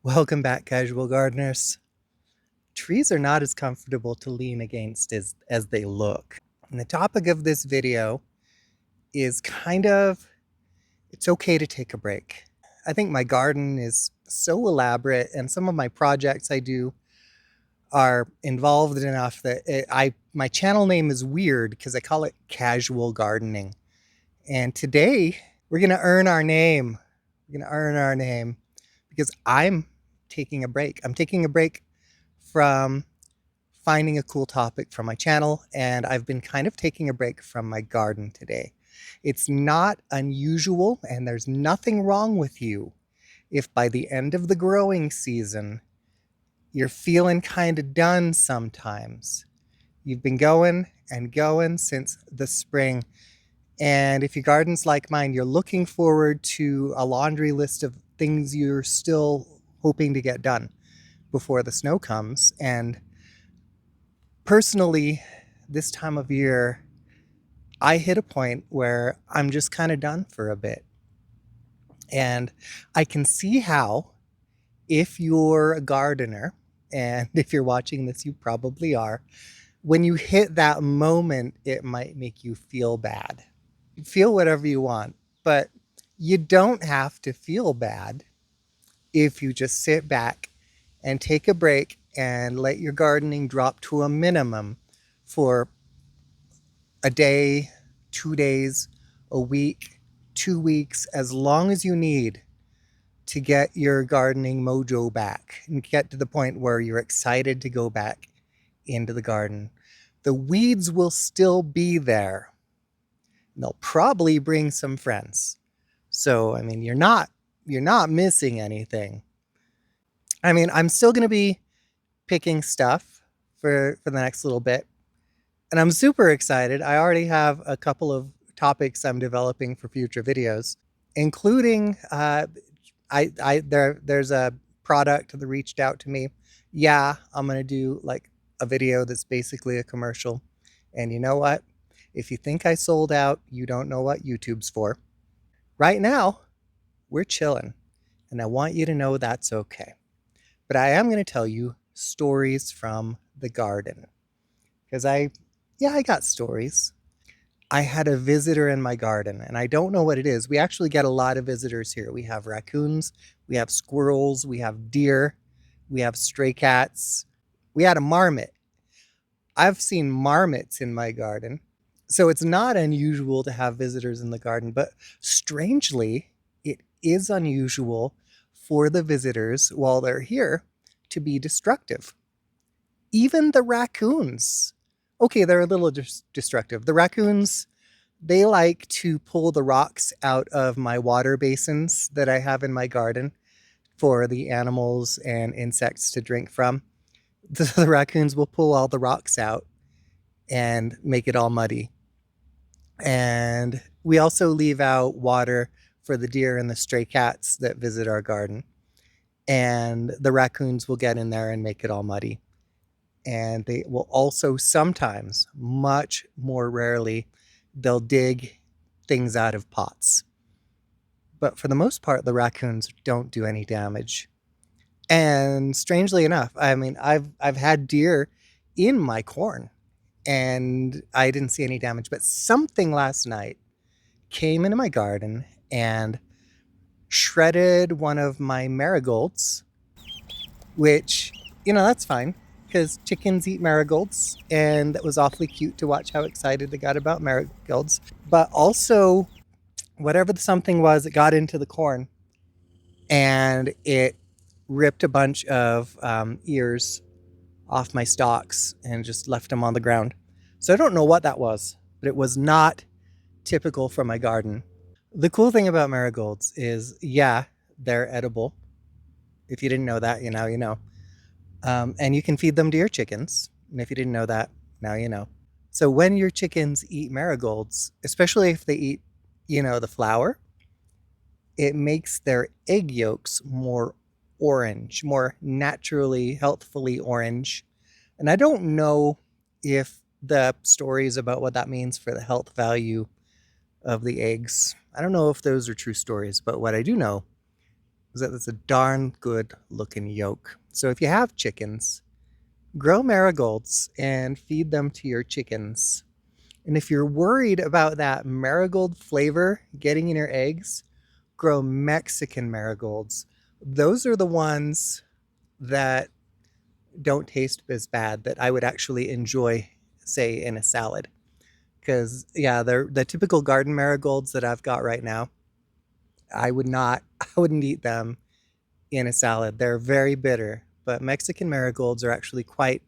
Welcome back, casual gardeners. Trees are not as comfortable to lean against as they look. And the topic of this video is it's okay to take a break. I think my garden is so elaborate and some of my projects I do are involved enough that my channel name is weird because I call it casual gardening. And today we're going to earn our name. We're going to earn our name because I'm taking a break. I'm taking a break from finding a cool topic for my channel, and I've been kind of taking a break from my garden today. It's not unusual, and there's nothing wrong with you if by the end of the growing season, you're feeling kind of done sometimes. You've been going and going since the spring, and if your garden's like mine, you're looking forward to a laundry list of things you're still hoping to get done before the snow comes. And personally, this time of year, I hit a point where I'm just kind of done for a bit. And I can see how, if you're a gardener, and if you're watching this, you probably are, when you hit that moment, it might make you feel bad. Feel whatever you want, but you don't have to feel bad if you just sit back and take a break and let your gardening drop to a minimum for a day, 2 days, a week, 2 weeks, as long as you need to get your gardening mojo back and get to the point where you're excited to go back into the garden. The weeds will still be there. And they'll probably bring some friends. So, I mean, you're not missing anything. I mean, I'm still going to be picking stuff for the next little bit. And I'm super excited. I already have a couple of topics I'm developing for future videos, including there's a product that reached out to me. Yeah, I'm gonna do like a video that's basically a commercial. And you know what? If you think I sold out, you don't know what YouTube's for. Right now, we're chilling, and I want you to know that's okay. But I am going to tell you stories from the garden because I got stories. I had a visitor in my garden, and I don't know what it is. We actually get a lot of visitors here. We have raccoons, we have squirrels, we have deer, we have stray cats. We had a marmot. I've seen marmots in my garden. So it's not unusual to have visitors in the garden, but strangely, it is unusual for the visitors while they're here to be destructive. Even the raccoons. Okay, they're a little destructive. The raccoons, they like to pull the rocks out of my water basins that I have in my garden for the animals and insects to drink from. The raccoons will pull all the rocks out and make it all muddy. And we also leave out water for the deer and the stray cats that visit our garden. And the raccoons will get in there and make it all muddy. And they will also sometimes, much more rarely, they'll dig things out of pots. But for the most part, the raccoons don't do any damage. And strangely enough, I mean, I've had deer in my corn and I didn't see any damage, but something last night came into my garden and shredded one of my marigolds, which, that's fine because chickens eat marigolds, and that was awfully cute to watch how excited they got about marigolds. But also, whatever the something was, it got into the corn and it ripped a bunch of ears off my stalks and just left them on the ground. So I don't know what that was, but it was not typical for my garden. The cool thing about marigolds is, yeah, they're edible. If you didn't know that, now you know. And you can feed them to your chickens. And if you didn't know that, now you know. So when your chickens eat marigolds, especially if they eat, the flour, it makes their egg yolks more orange, more naturally, healthfully orange. And I don't know if the stories about what that means for the health value of the eggs, I don't know if those are true stories, but what I do know That's a darn good looking yolk. So if you have chickens, grow marigolds and feed them to your chickens. And if you're worried about that marigold flavor getting in your eggs, grow Mexican marigolds. Those are the ones that don't taste as bad, that I would actually enjoy, say, in a salad. Because, yeah, they're the typical garden marigolds that I've got right now. I would not, I wouldn't eat them in a salad. They're very bitter, but Mexican marigolds are actually quite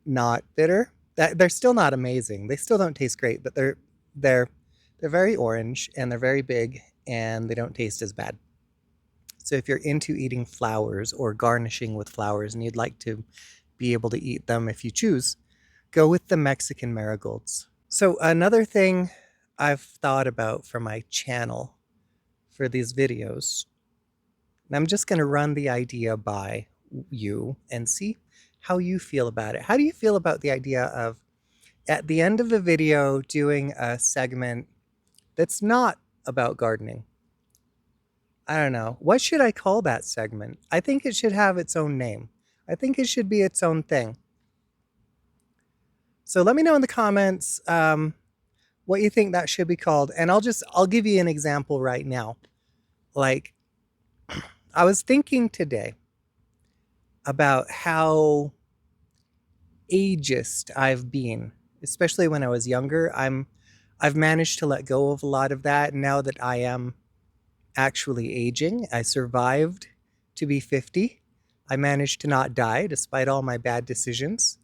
not bitter. They're still not amazing. They still don't taste great, but they're they're very orange and they're very big and they don't taste as bad. So if you're into eating flowers or garnishing with flowers and you'd like to be able to eat them if you choose, go with the Mexican marigolds. So another thing I've thought about for my channel for these videos, and I'm just going to run the idea by you and see how you feel about it. How do you feel about the idea of at the end of the video doing a segment that's not about gardening? I don't know. What should I call that segment? I think it should have its own name. I think it should be its own thing. So let me know in the comments what you think that should be called. And I'll give you an example right now. Like, I was thinking today about how ageist I've been, especially when I was younger. I've managed to let go of a lot of that now that I am actually aging. I survived to be 50. I managed to not die despite all my bad decisions.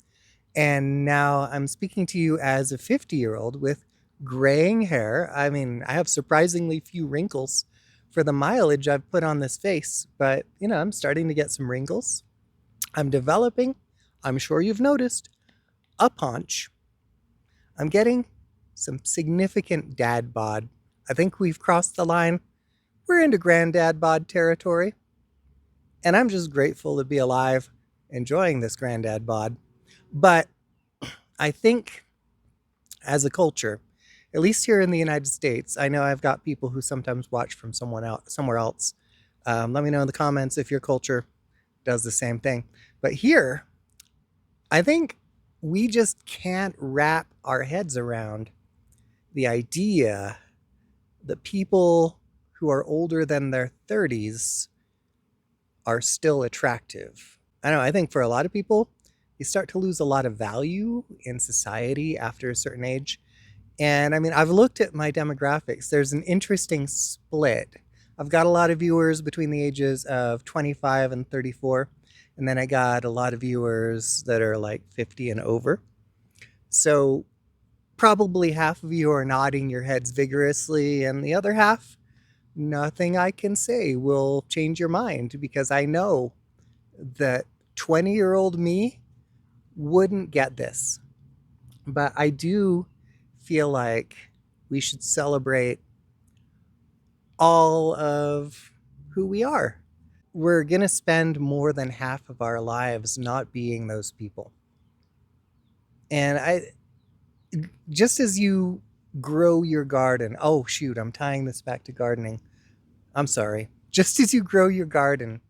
And now I'm speaking to you as a 50-year-old with graying hair. I mean, I have surprisingly few wrinkles for the mileage I've put on this face, but I'm starting to get some wrinkles. I'm developing, I'm sure you've noticed, a paunch. I'm getting some significant dad bod. I think we've crossed the line. We're into granddad bod territory. And I'm just grateful to be alive, enjoying this granddad bod. But I think as a culture, at least here in the United States, I know I've got people who sometimes watch from somewhere else. Let me know in the comments if your culture does the same thing. But here, I think we just can't wrap our heads around the idea that people who are older than their 30s are still attractive. I don't know, I think for a lot of people, you start to lose a lot of value in society after a certain age. And I mean, I've looked at my demographics. There's an interesting split. I've got a lot of viewers between the ages of 25 and 34. And then I got a lot of viewers that are like 50 and over. So probably half of you are nodding your heads vigorously, and the other half, nothing I can say will change your mind, because I know that 20-year-old me wouldn't get this. But I do feel like we should celebrate all of who we are. We're going to spend more than half of our lives not being those people. And just as you grow your garden, oh shoot, I'm tying this back to gardening. I'm sorry. Just as you grow your garden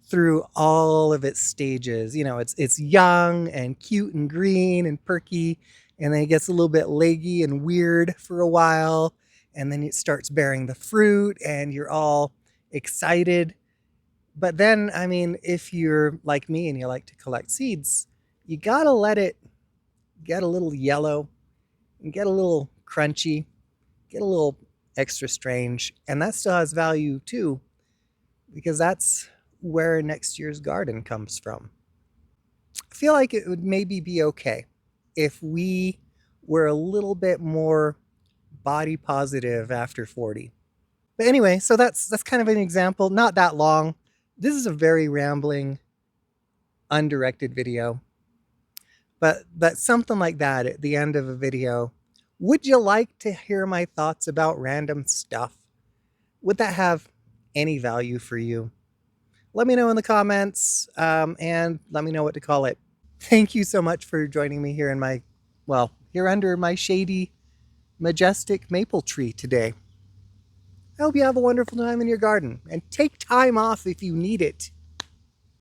through all of its stages, it's young and cute and green and perky, and then it gets a little bit leggy and weird for a while, and then it starts bearing the fruit and you're all excited. But then, I mean, if you're like me and you like to collect seeds, you gotta let it get a little yellow and get a little crunchy, get a little extra strange, and that still has value too, because that's where next year's garden comes from. I feel like it would maybe be okay if we were a little bit more body positive after 40. But anyway, so that's kind of an example, not that long. This is a very rambling, undirected video. But something like that at the end of a video. Would you like to hear my thoughts about random stuff? Would that have any value for you? Let me know in the comments, and let me know what to call it. Thank you so much for joining me here in here under my shady, majestic maple tree today. I hope you have a wonderful time in your garden, and take time off if you need it.